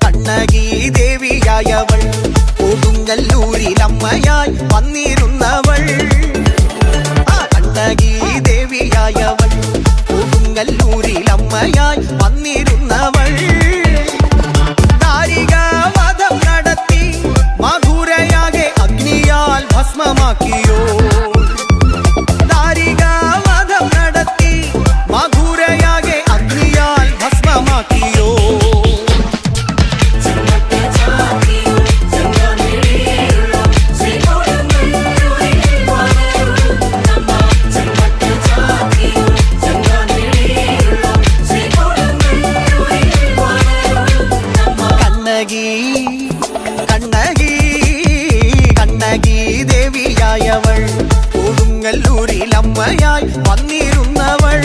കണ്ണകി ദേവിയായവൾ കൊടുങ്ങല്ലൂരിലമ്മയായി വന്നിരുന്നവൾ. കണ്ണകി ദേവിയായവൾ കൊടുങ്ങല്ലൂരിലമ്മയായി വന്നിരുന്നവൾ. ദാരികാവധം നടത്തി മധുരയാകെ അഗ്നിയാൽ ഭസ്മമാക്കിയോ. ദാരികാവധം നടത്തി മധുരയാകെ അഗ്നിയാൽ ഭസ്മമാക്കിയോ. കണ്ണകി ദേവിയായവൾ കൊടുങ്ങല്ലൂരിലമ്മയായി വന്നിരുന്നവൾ.